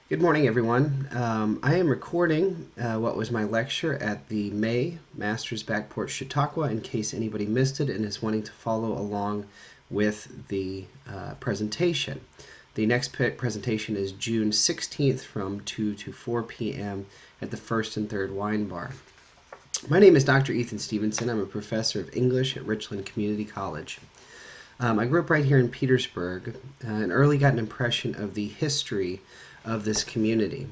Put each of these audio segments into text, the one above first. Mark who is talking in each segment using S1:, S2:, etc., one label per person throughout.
S1: Good morning, everyone. I am recording what was my lecture at the May Masters back Porch Chautauqua in case anybody missed it and is wanting to follow along with the presentation. The next presentation is June 16th from 2 to 4 p.m. at the First and Third Wine Bar. My name is Dr. Ethan Stephenson. I'm a professor of English at Richland Community College. I grew up right here in Petersburg and early got an impression of the history of this community,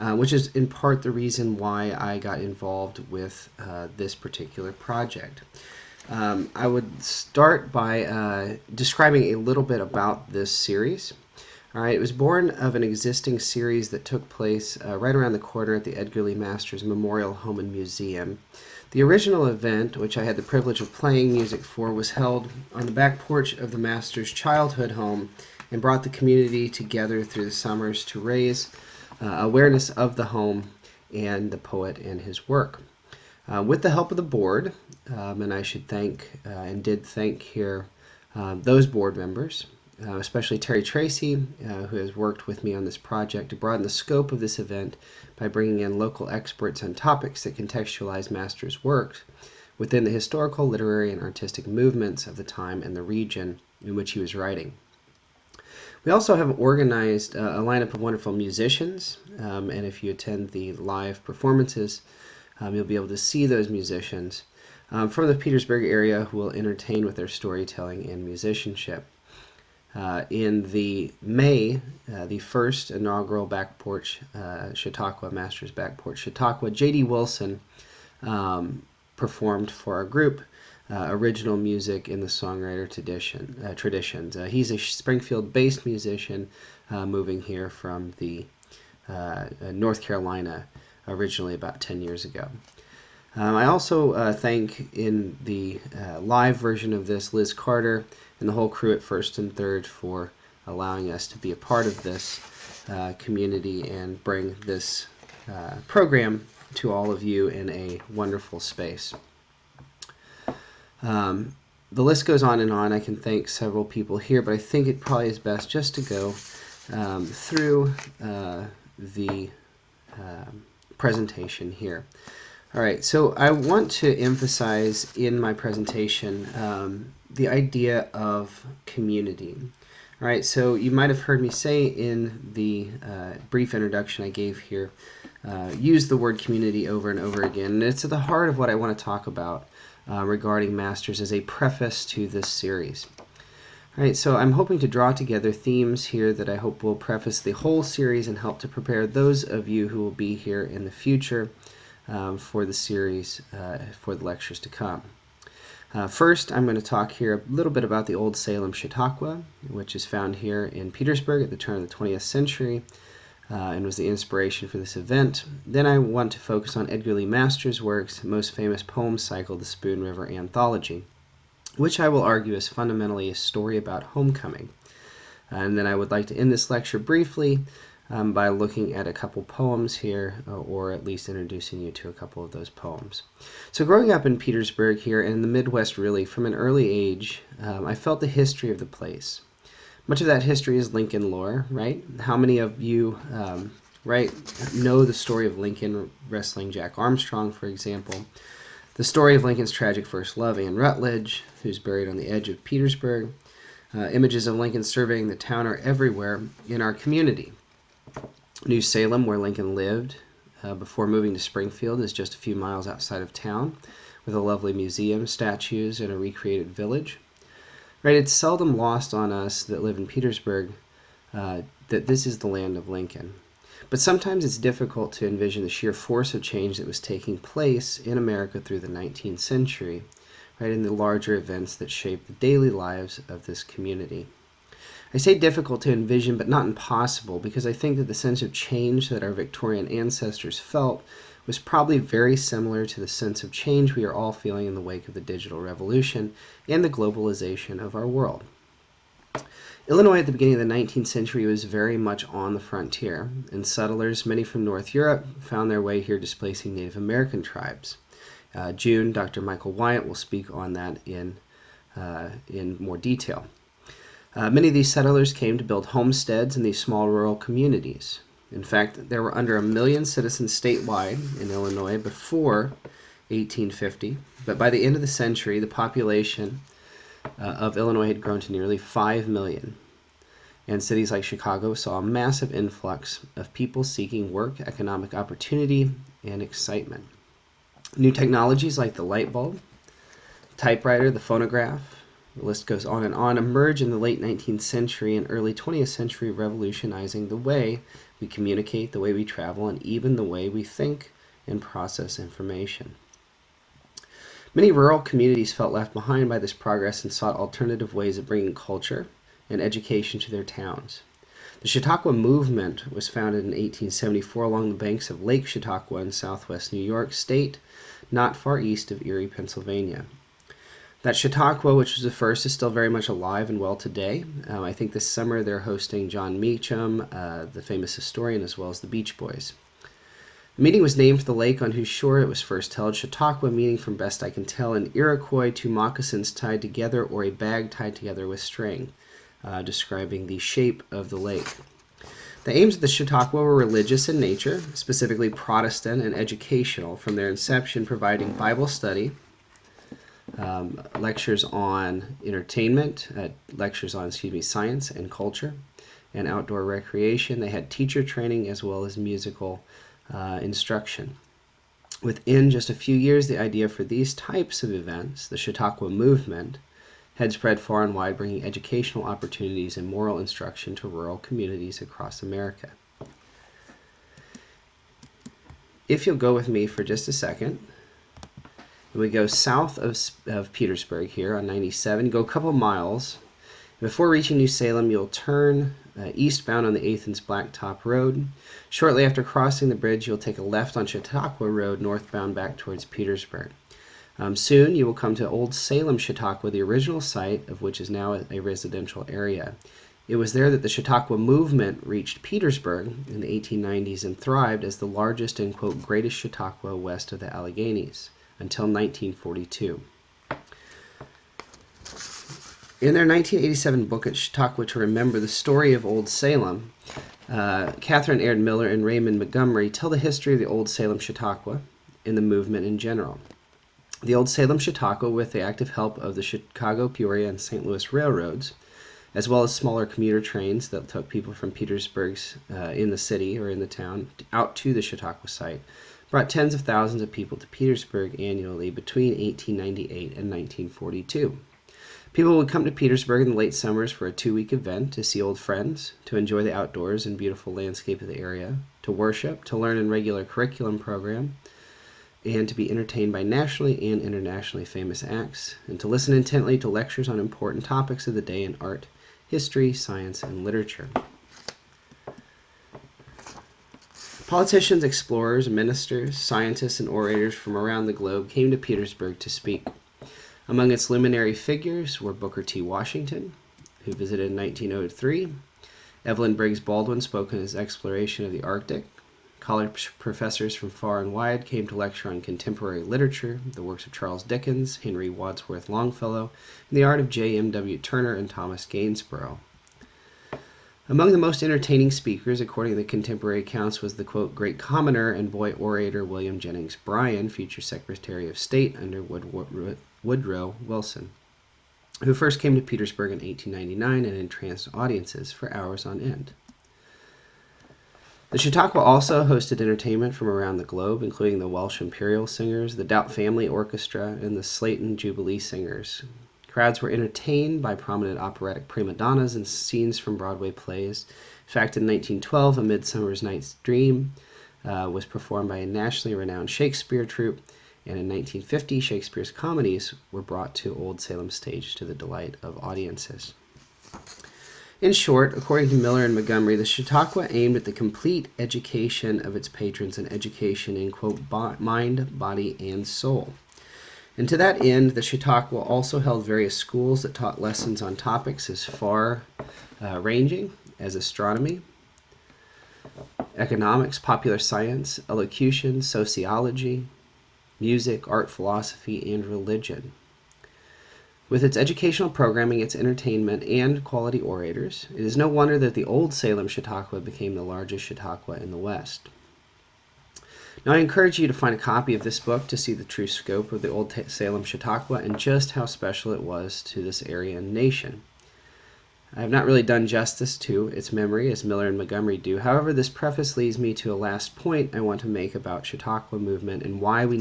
S1: which is in part the reason why I got involved with this particular project. I would start by describing a little bit about this series. All right, it was born of an existing series that took place right around the corner at the Edgar Masters Memorial Home and Museum. The original event, which I had the privilege of playing music for, was held on the back porch of the Masters' childhood home and brought the community together through the summers to raise awareness of the home and the poet and his work. With the help of the board, and I should thank and did thank here those board members, especially Terry Tracy, who has worked with me on this project to broaden the scope of this event by bringing in local experts on topics that contextualize Masters' works within the historical, literary, and artistic movements of the time and the region in which he was writing. We also have organized a lineup of wonderful musicians, and if you attend the live performances, you'll be able to see those musicians from the Petersburg area who will entertain with their storytelling and musicianship. In the May, the first inaugural Back Porch Chautauqua, Masters Back Porch Chautauqua, J.D. Wilson performed for our group original music in the songwriter traditions. He's a Springfield-based musician moving here from the North Carolina originally about 10 years ago. I also thank in the live version of this Liz Carter and the whole crew at First and Third for allowing us to be a part of this community and bring this program to all of you in a wonderful space. The list goes on and on. I can thank several people here, but I think it probably is best just to go through the presentation here. All right, so I want to emphasize in my presentation the idea of community. All right, so you might have heard me say in the brief introduction I gave here, use the word community over and over again, and it's at the heart of what I want to talk about regarding Masters as a preface to this series. All right, so I'm hoping to draw together themes here that I hope will preface the whole series and help to prepare those of you who will be here in the future for the series, for the lectures to come. First, I'm going to talk here a little bit about the Old Salem Chautauqua, which is found here in Petersburg at the turn of the 20th century and was the inspiration for this event. Then I want to focus on Edgar Lee Masters' works, most famous poem cycle, the Spoon River Anthology, which I will argue is fundamentally a story about homecoming. And then I would like to end this lecture briefly by looking at a couple poems here, or at least introducing you to a couple of those poems. So growing up in Petersburg here, and in the Midwest really, from an early age, I felt the history of the place. Much of that history is Lincoln lore, right? How many of you, know the story of Lincoln wrestling Jack Armstrong, for example? The story of Lincoln's tragic first love, Anne Rutledge, who's buried on the edge of Petersburg. Images of Lincoln surveying the town are everywhere in our community. New Salem, where Lincoln lived before moving to Springfield, is just a few miles outside of town, with a lovely museum, statues, and a recreated village. Right, it's seldom lost on us that live in Petersburg that this is the land of Lincoln. But sometimes it's difficult to envision the sheer force of change that was taking place in America through the 19th century, right, in the larger events that shaped the daily lives of this community. I say difficult to envision, but not impossible, because I think that the sense of change that our Victorian ancestors felt was probably very similar to the sense of change we are all feeling in the wake of the digital revolution and the globalization of our world. Illinois at the beginning of the 19th century was very much on the frontier, and settlers, many from North Europe, found their way here displacing Native American tribes. June, Dr. Michael Wyatt will speak on that in more detail. Many of these settlers came to build homesteads in these small rural communities. In fact, there were under 1 million citizens statewide in Illinois before 1850, but by the end of the century, the population of Illinois had grown to nearly 5 million. And cities like Chicago saw a massive influx of people seeking work, economic opportunity, and excitement. New technologies like the light bulb, typewriter, the phonograph, the list goes on, emerge in the late 19th century and early 20th century, revolutionizing the way we communicate, the way we travel, and even the way we think and process information. Many rural communities felt left behind by this progress and sought alternative ways of bringing culture and education to their towns. The Chautauqua movement was founded in 1874 along the banks of Lake Chautauqua in southwest New York State, not far east of Erie, Pennsylvania. That Chautauqua, which was the first, is still very much alive and well today. I think this summer they're hosting John Meacham, the famous historian, as well as the Beach Boys. The meeting was named for the lake on whose shore it was first held, Chautauqua meaning, from best I can tell, in Iroquois, two moccasins tied together or a bag tied together with string, describing the shape of the lake. The aims of the Chautauqua were religious in nature, specifically Protestant, and educational, from their inception providing Bible study, lectures on entertainment, lectures on science and culture, and outdoor recreation. They had teacher training as well as musical instruction. Within just a few years, the idea for these types of events, the Chautauqua movement, had spread far and wide, bringing educational opportunities and moral instruction to rural communities across America. If you'll go with me for just a second, we go south of Petersburg here on 97, go a couple miles. Before reaching New Salem, you'll turn eastbound on the Athens Blacktop Road. Shortly after crossing the bridge, you'll take a left on Chautauqua Road northbound back towards Petersburg. Soon you will come to Old Salem, Chautauqua, the original site of which is now a residential area. It was there that the Chautauqua movement reached Petersburg in the 1890s and thrived as the largest and, quote, greatest Chautauqua west of the Alleghenies until 1942. In their 1987 book at Chautauqua to Remember the Story of Old Salem, Catherine Aird Miller and Raymond Montgomery tell the history of the Old Salem Chautauqua and the movement in general. The Old Salem Chautauqua, with the active help of the Chicago, Peoria, and St. Louis railroads, as well as smaller commuter trains that took people from Petersburg's in the city or in the town out to the Chautauqua site, brought tens of thousands of people to Petersburg annually between 1898 and 1942. People would come to Petersburg in the late summers for a 2-week event to see old friends, to enjoy the outdoors and beautiful landscape of the area, to worship, to learn in regular curriculum program, and to be entertained by nationally and internationally famous acts, and to listen intently to lectures on important topics of the day in art, history, science, and literature. Politicians, explorers, ministers, scientists, and orators from around the globe came to Petersburg to speak. Among its luminary figures were Booker T. Washington, who visited in 1903. Evelyn Briggs Baldwin spoke on his exploration of the Arctic. College professors from far and wide came to lecture on contemporary literature, the works of Charles Dickens, Henry Wadsworth Longfellow, and the art of J.M.W. Turner and Thomas Gainsborough. Among the most entertaining speakers, according to the contemporary accounts, was the, quote, great commoner and boy orator William Jennings Bryan, future Secretary of State under Woodrow Wilson, who first came to Petersburg in 1899 and entranced audiences for hours on end. The Chautauqua also hosted entertainment from around the globe, including the Welsh Imperial Singers, the Doubt Family Orchestra, and the Slayton Jubilee Singers. Crowds were entertained by prominent operatic prima donnas and scenes from Broadway plays. In fact, in 1912, A Midsummer's Night's Dream was performed by a nationally renowned Shakespeare troupe, and in 1950, Shakespeare's comedies were brought to Old Salem stage to the delight of audiences. In short, according to Miller and Montgomery, the Chautauqua aimed at the complete education of its patrons and education in, quote, mind, body, and soul. And to that end, the Chautauqua also held various schools that taught lessons on topics as far-ranging as astronomy, economics, popular science, elocution, sociology, music, art, philosophy, and religion. With its educational programming, its entertainment, and quality orators, it is no wonder that the old Salem Chautauqua became the largest Chautauqua in the West. Now, I encourage you to find a copy of this book to see the true scope of the old Salem Chautauqua and just how special it was to this area and nation. I have not really done justice to its memory as Miller and Montgomery do. However, this preface leads me to a last point I want to make about Chautauqua movement and why we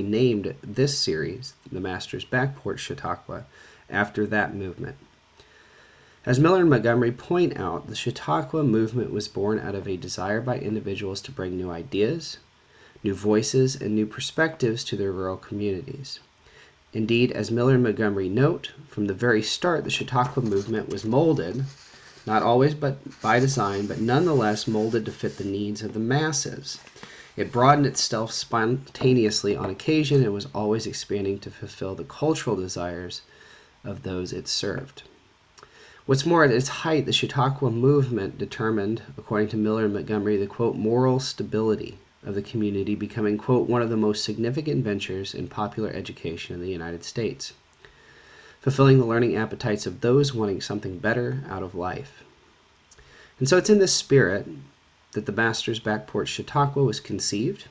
S1: named this series, The Master's Back Porch Chautauqua, after that movement. As Miller and Montgomery point out, the Chautauqua movement was born out of a desire by individuals to bring new ideas, new voices, and new perspectives to their rural communities. Indeed, as Miller and Montgomery note, from the very start the Chautauqua movement was molded, not always but by design, but nonetheless molded to fit the needs of the masses. It broadened itself spontaneously on occasion and was always expanding to fulfill the cultural desires of those it served. What's more, at its height, the Chautauqua movement determined, according to Miller and Montgomery, the, quote, moral stability of the community, becoming, quote, one of the most significant ventures in popular education in the United States, fulfilling the learning appetites of those wanting something better out of life. And so it's in this spirit that the Master's Back Porch Chautauqua was conceived,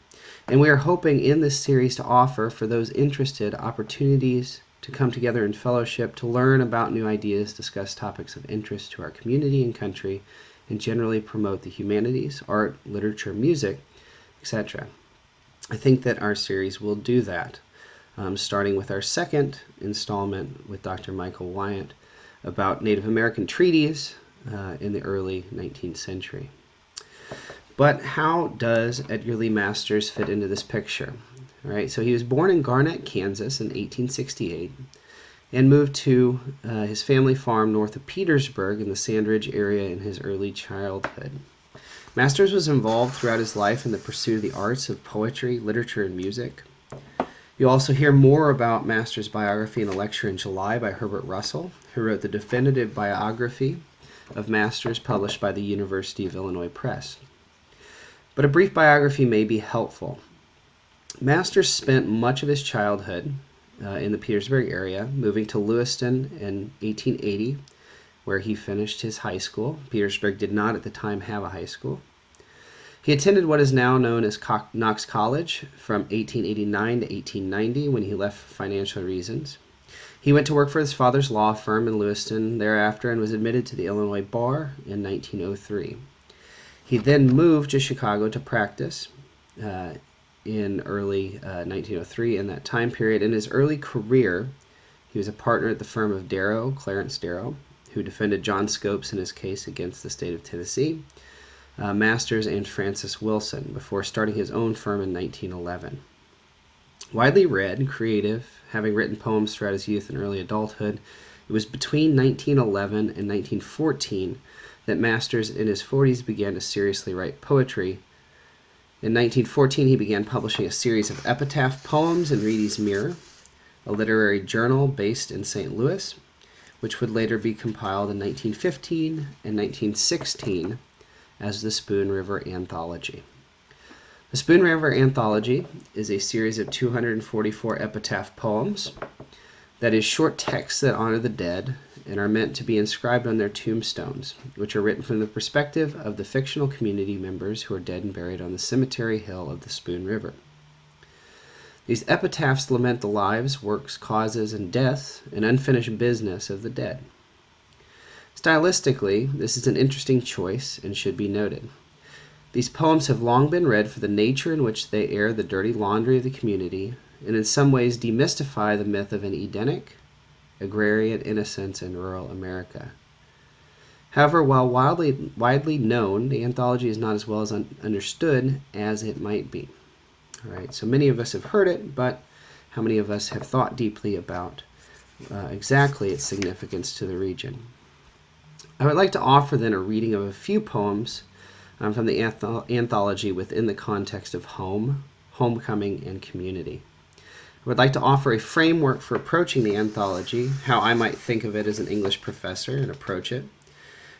S1: and we are hoping in this series to offer, for those interested, opportunities to come together in fellowship, to learn about new ideas, discuss topics of interest to our community and country, and generally promote the humanities, art, literature, music, etc. I think that our series will do that, starting with our second installment with Dr. Michael Wyatt about Native American treaties in the early 19th century. But how does Edgar Lee Masters fit into this picture? All right, so he was born in Garnett, Kansas in 1868 and moved to his family farm north of Petersburg in the Sandridge area in his early childhood. Masters was involved throughout his life in the pursuit of the arts of poetry, literature, and music. You'll also hear more about Masters' biography in a lecture in July by Herbert Russell, who wrote the definitive biography of Masters published by the University of Illinois Press. But a brief biography may be helpful. Masters spent much of his childhood in the Petersburg area, moving to Lewiston in 1880, where he finished his high school. Petersburg did not at the time have a high school. He attended what is now known as Knox College from 1889 to 1890 when he left for financial reasons. He went to work for his father's law firm in Lewiston thereafter and was admitted to the Illinois bar in 1903. He then moved to Chicago to practice in early 1903. In that time period, in his early career, he was a partner at the firm of Clarence Darrow, who defended John Scopes in his case against the state of Tennessee, Masters, and Francis Wilson, before starting his own firm in 1911. Widely read, creative, having written poems throughout his youth and early adulthood, it was between 1911 and 1914 that Masters in his 40s began to seriously write poetry. In 1914, he began publishing a series of epitaph poems in Reedy's Mirror, a literary journal based in St. Louis, which would later be compiled in 1915 and 1916 as the Spoon River Anthology. The Spoon River Anthology is a series of 244 epitaph poems, that is, short texts that honor the dead and are meant to be inscribed on their tombstones, which are written from the perspective of the fictional community members who are dead and buried on the cemetery hill of the Spoon River. These epitaphs lament the lives, works, causes, and deaths and unfinished business of the dead. Stylistically, this is an interesting choice and should be noted. These poems have long been read for the nature in which they air the dirty laundry of the community and in some ways demystify the myth of an Edenic, agrarian innocence in rural America. However, while widely known, the anthology is not as well as understood as it might be. All right, so many of us have heard it, but how many of us have thought deeply about exactly its significance to the region? I would like to offer then a reading of a few poems from the anthology within the context of home, homecoming, and community. I would like to offer a framework for approaching the anthology, how I might think of it as an English professor and approach it.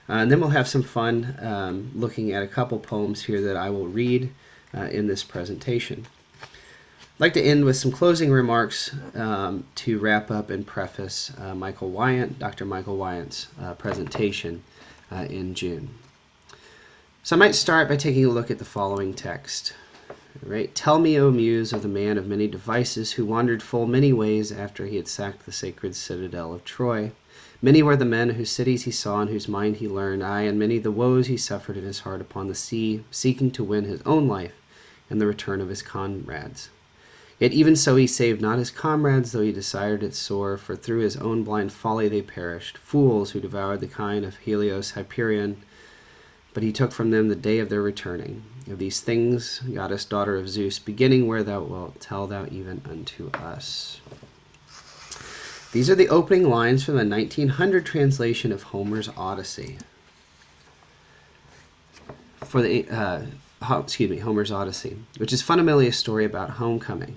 S1: And then we'll have some fun looking at a couple poems here that I will read in this presentation. I'd like to end with some closing remarks to wrap up and preface Dr. Michael Wyant's presentation in June. So I might start by taking a look at the following text. Right? Tell me, O Muse, of the man of many devices who wandered full many ways after he had sacked the sacred citadel of Troy. Many were the men whose cities he saw and whose mind he learned, aye, and many the woes he suffered in his heart upon the sea, seeking to win his own life and the return of his comrades. Yet even so he saved not his comrades, though he desired it sore, for through his own blind folly they perished, fools who devoured the kind of Helios Hyperion, but he took from them the day of their returning. Of these things, goddess daughter of Zeus, beginning where thou wilt, tell thou even unto us. These are the opening lines from the 1900 translation of Homer's Odyssey. Homer's Odyssey, which is fundamentally a story about homecoming.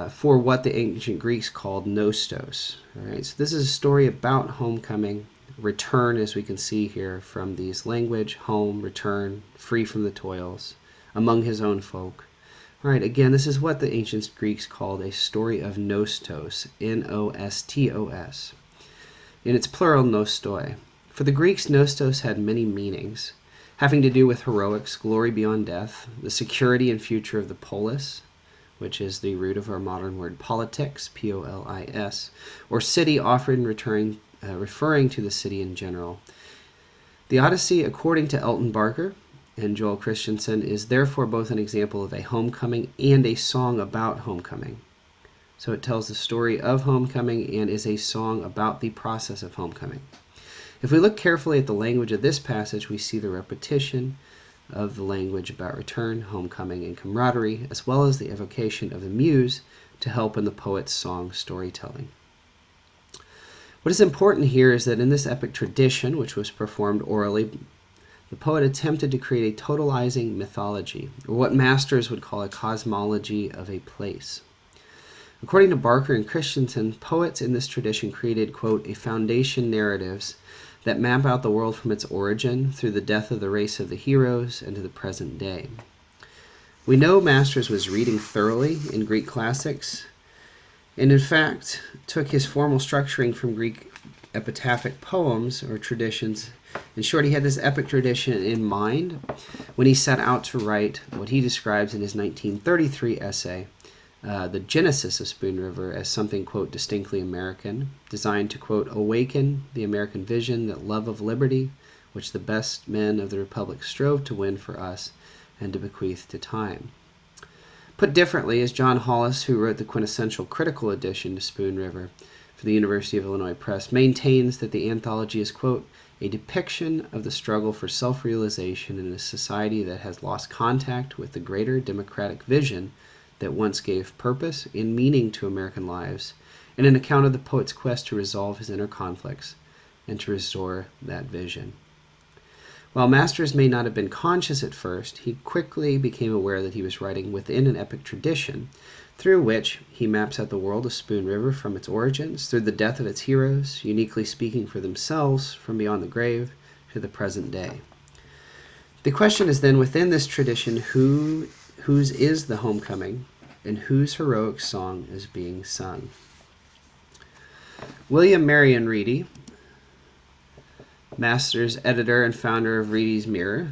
S1: For what the ancient Greeks called nostos. All right, so this is a story about homecoming, return, as we can see here from these language, home, return, free from the toils, among his own folk. All right, again, this is what the ancient Greeks called a story of nostos, N-O-S-T-O-S. In its plural, nostoi. For the Greeks, nostos had many meanings, having to do with heroics, glory beyond death, the security and future of the polis, which is the root of our modern word politics, P-O-L-I-S, or city, often referring to the city in general. The Odyssey, according to Elton Barker and Joel Christensen, is therefore both an example of a homecoming and a song about homecoming. So it tells the story of homecoming and is a song about the process of homecoming. If we look carefully at the language of this passage, we see the repetition of the language about return, homecoming, and camaraderie, as well as the evocation of the muse to help in the poet's song storytelling. What is important here is that in this epic tradition, which was performed orally, the poet attempted to create a totalizing mythology, or what masters would call a cosmology of a place. According to Barker and Christensen, poets in this tradition created, quote, a foundation narratives that map out the world from its origin through the death of the race of the heroes and to the present day. We know Masters was reading thoroughly in Greek classics, and in fact took his formal structuring from Greek epitaphic poems or traditions. In short, he had this epic tradition in mind when he set out to write what he describes in his 1933 essay, The Genesis of Spoon River, as something, quote, distinctly American, designed to, quote, awaken the American vision, that love of liberty, which the best men of the Republic strove to win for us and to bequeath to time. Put differently, as John Hollis, who wrote the quintessential critical edition to Spoon River for the University of Illinois Press, maintains that the anthology is, quote, a depiction of the struggle for self-realization in a society that has lost contact with the greater democratic vision that once gave purpose and meaning to American lives, and an account of the poet's quest to resolve his inner conflicts and to restore that vision. While Masters may not have been conscious at first, he quickly became aware that he was writing within an epic tradition through which he maps out the world of Spoon River from its origins, through the death of its heroes, uniquely speaking for themselves from beyond the grave to the present day. The question is then, within this tradition, whose is the homecoming and whose heroic song is being sung? William Marion Reedy, Masters editor and founder of Reedy's Mirror,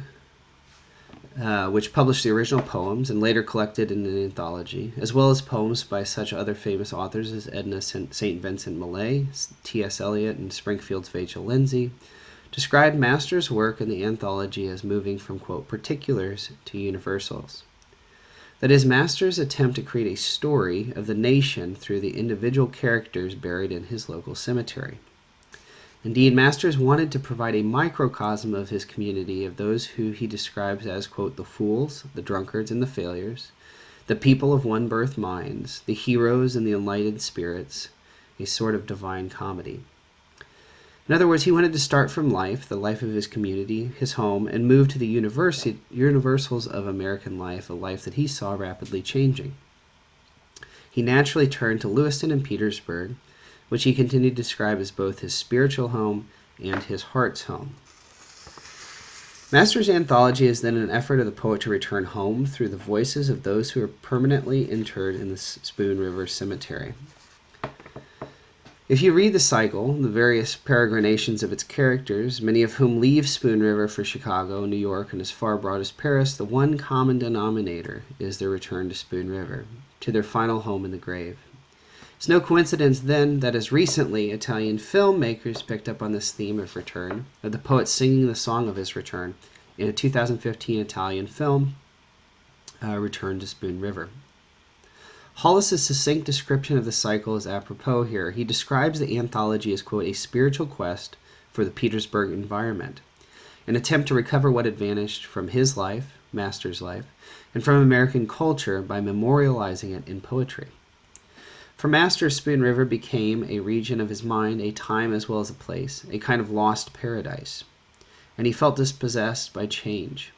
S1: which published the original poems and later collected in an anthology, as well as poems by such other famous authors as Edna St. Vincent Millay, T.S. Eliot, and Springfield's Vachel Lindsay, described Masters' work in the anthology as moving from, quote, particulars to universals. That is, Masters' attempt to create a story of the nation through the individual characters buried in his local cemetery. Indeed, Masters wanted to provide a microcosm of his community, of those who he describes as, quote, the fools, the drunkards, and the failures, the people of one-birth minds, the heroes and the enlightened spirits, a sort of divine comedy. In other words, he wanted to start from life, the life of his community, his home, and move to the universals of American life, a life that he saw rapidly changing. He naturally turned to Lewiston and Petersburg, which he continued to describe as both his spiritual home and his heart's home. Master's Anthology is then an effort of the poet to return home through the voices of those who are permanently interred in the Spoon River Cemetery. If you read the cycle, the various peregrinations of its characters, many of whom leave Spoon River for Chicago, New York, and as far abroad as Paris, the one common denominator is their return to Spoon River, to their final home in the grave. It's no coincidence, then, that as recently Italian filmmakers picked up on this theme of return, of the poet singing the song of his return in a 2015 Italian film, Return to Spoon River. Hollis's succinct description of the cycle is apropos here. He describes the anthology as, quote, a spiritual quest for the Petersburg environment, an attempt to recover what had vanished from his life, Master's life, and from American culture by memorializing it in poetry. For Master, Spoon River became a region of his mind, a time as well as a place, a kind of lost paradise, and he felt dispossessed by change.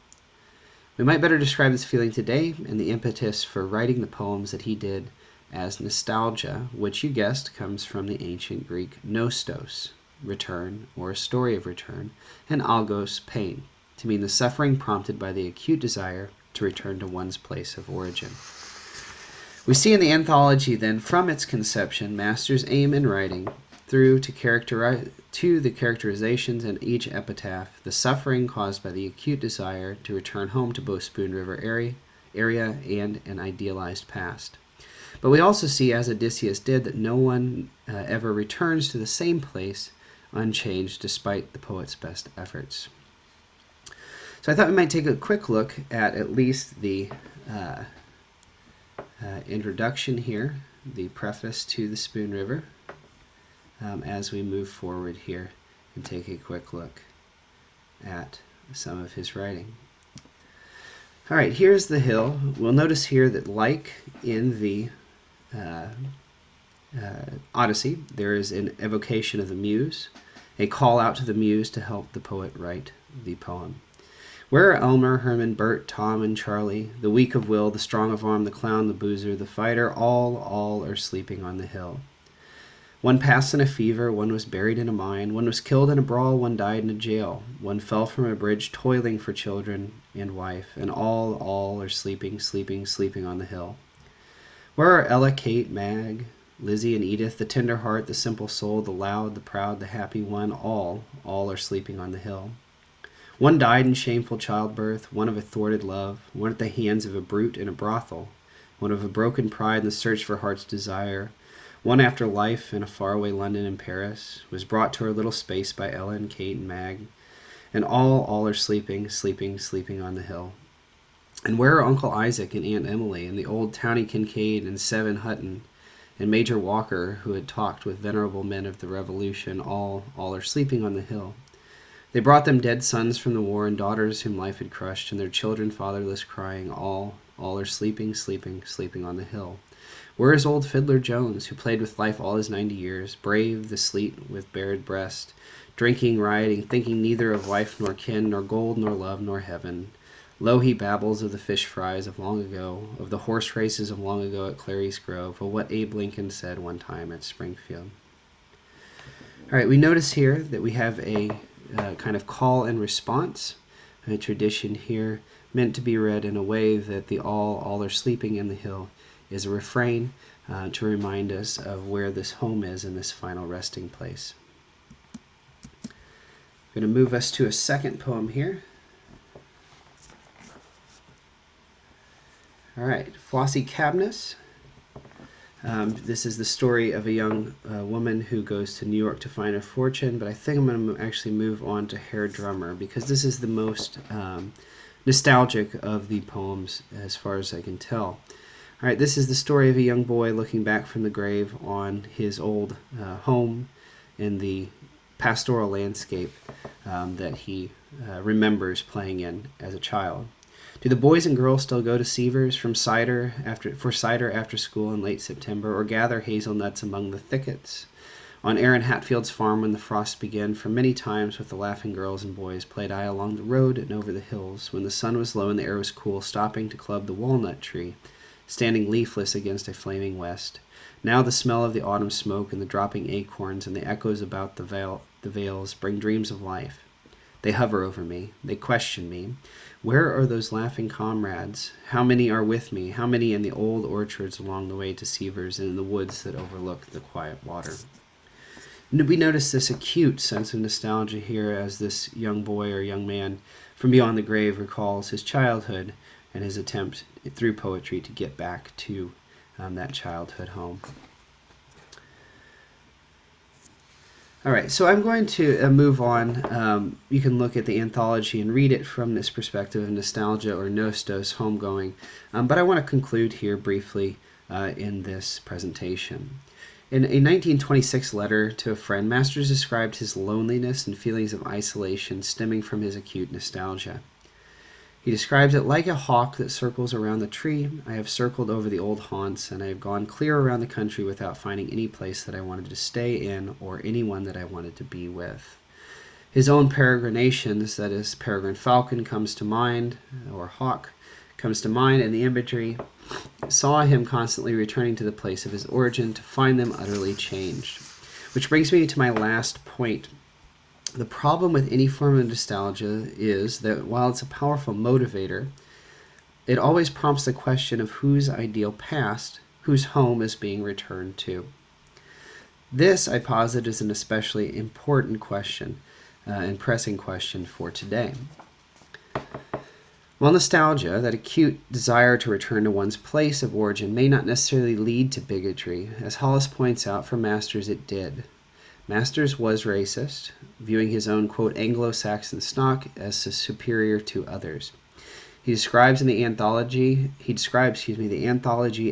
S1: We might better describe this feeling today and the impetus for writing the poems that he did as nostalgia, which you guessed comes from the ancient Greek nostos, return, or a story of return, and algos, pain, to mean the suffering prompted by the acute desire to return to one's place of origin. We see in the anthology, then, from its conception, Master's aim in writing, through to the characterizations in each epitaph, the suffering caused by the acute desire to return home to both Spoon River area and an idealized past. But we also see, as Odysseus did, that no one ever returns to the same place unchanged despite the poet's best efforts. So I thought we might take a quick look at least the introduction here, the preface to the Spoon River, as we move forward here and take a quick look at some of his writing. All right, here's the hill. We'll notice here that, like in the Odyssey, there is an evocation of the muse, a call out to the muse to help the poet write the poem. Where are Elmer, Herman, Bert, Tom, and Charlie, the weak of will, the strong of arm, the clown, the boozer, the fighter? All are sleeping on the hill. One passed in a fever, one was buried in a mine, one was killed in a brawl, one died in a jail, one fell from a bridge toiling for children and wife, and all are sleeping on the hill. Where are Ella, Kate, Mag, Lizzie, and Edith, the tender heart, the simple soul, the loud, the proud, the happy one? All are sleeping on the hill. One died in shameful childbirth, one of a thwarted love, one at the hands of a brute in a brothel, one of a broken pride in the search for heart's desire, one after life in a faraway London and Paris, was brought to her little space by Ella and Kate and Mag, and all are sleeping on the hill. And where are Uncle Isaac and Aunt Emily, and the old Townie Kincaid and Seven Hutton, and Major Walker, who had talked with venerable men of the Revolution? All are sleeping on the hill. They brought them dead sons from the war and daughters whom life had crushed, and their children fatherless, crying, all are sleeping on the hill. Where is old Fiddler Jones, who played with life all his 90 years, braved the sleet with bared breast, drinking, rioting, thinking neither of wife nor kin, nor gold, nor love, nor heaven? Lo, he babbles of the fish fries of long ago, of the horse races of long ago at Clary's Grove, of what Abe Lincoln said one time at Springfield. All right, we notice here that we have a kind of call and response, a tradition here meant to be read in a way that the all are sleeping in the hill is a refrain to remind us of where this home is in this final resting place. I'm going to move us to a second poem here. All right, Flossie Cabness. This is the story of a young woman who goes to New York to find her fortune, but I think I'm going to actually move on to Herr Drummer because this is the most nostalgic of the poems as far as I can tell. All right, this is the story of a young boy looking back from the grave on his old home in the pastoral landscape that he remembers playing in as a child. Do the boys and girls still go to Seaver's for cider after school in late September, or gather hazelnuts among the thickets? On Aaron Hatfield's farm when the frosts began, for many times with the laughing girls and boys played I along the road and over the hills, when the sun was low and the air was cool, stopping to club the walnut tree, standing leafless against a flaming west. Now the smell of the autumn smoke and the dropping acorns and the echoes about the vales bring dreams of life. They hover over me. They question me. Where are those laughing comrades? How many are with me? How many in the old orchards along the way to Seavers and in the woods that overlook the quiet water? We notice this acute sense of nostalgia here as this young boy or young man from beyond the grave recalls his childhood and his attempt through poetry to get back to that childhood home. All right, so I'm going to move on. You can look at the anthology and read it from this perspective of nostalgia or nostos, homegoing. But I want to conclude here briefly in this presentation. In a 1926 letter to a friend, Masters described his loneliness and feelings of isolation stemming from his acute nostalgia. He describes it like a hawk that circles around the tree. I have circled over the old haunts, and I have gone clear around the country without finding any place that I wanted to stay in or anyone that I wanted to be with. His own peregrinations, that is, peregrine falcon comes to mind, or hawk comes to mind, and the imagery saw him constantly returning to the place of his origin to find them utterly changed. Which brings me to my last point. The problem with any form of nostalgia is that while it's a powerful motivator, it always prompts the question of whose ideal past, whose home is being returned to. This, I posit, is an especially important question and pressing question for today. While nostalgia, that acute desire to return to one's place of origin, may not necessarily lead to bigotry, as Hollis points out for Masters it did. Masters was racist, viewing his own, quote, Anglo-Saxon stock as superior to others. He describes the anthology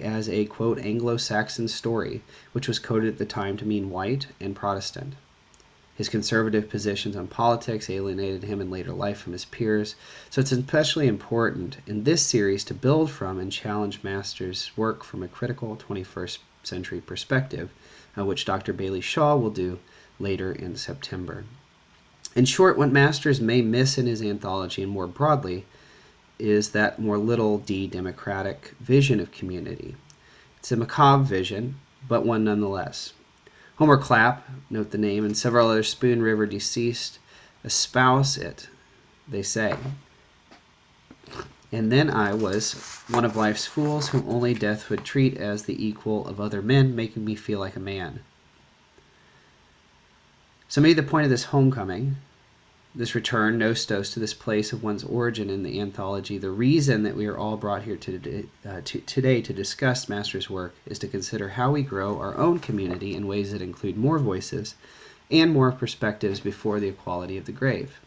S1: as a, quote, Anglo-Saxon story, which was coded at the time to mean white and Protestant. His conservative positions on politics alienated him in later life from his peers, so it's especially important in this series to build from and challenge Masters' work from a critical 21st century perspective, which Dr. Bailey Shaw will do later in September. In short, what Masters may miss in his anthology, and more broadly, is that more little d democratic vision of community. It's a macabre vision, but one nonetheless. Homer Clapp, note the name, and several other Spoon River deceased espouse it, they say. And then I was one of life's fools whom only death would treat as the equal of other men, making me feel like a man. So maybe the point of this homecoming, this return, nostos, to this place of one's origin in the anthology, the reason that we are all brought here today to discuss Masters' work is to consider how we grow our own community in ways that include more voices and more perspectives before the equality of the grave.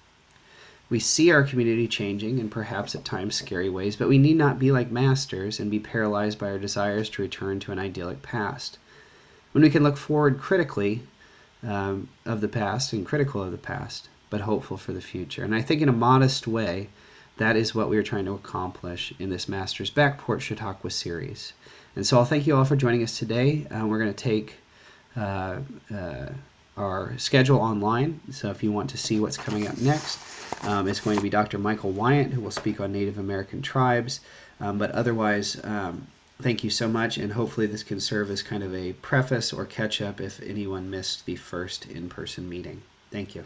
S1: We see our community changing in perhaps at times scary ways, but we need not be like Masters and be paralyzed by our desires to return to an idyllic past. When we can look forward critically of the past and critical of the past, but hopeful for the future. And I think in a modest way, that is what we are trying to accomplish in this Masters Back Porch Chautauqua series. And so I'll thank you all for joining us today. We're going to take our schedule online, so if you want to see what's coming up next, it's going to be Dr. Michael Wyant, who will speak on Native American tribes. But otherwise, thank you so much, and hopefully this can serve as kind of a preface or catch-up if anyone missed the first in-person meeting. Thank you.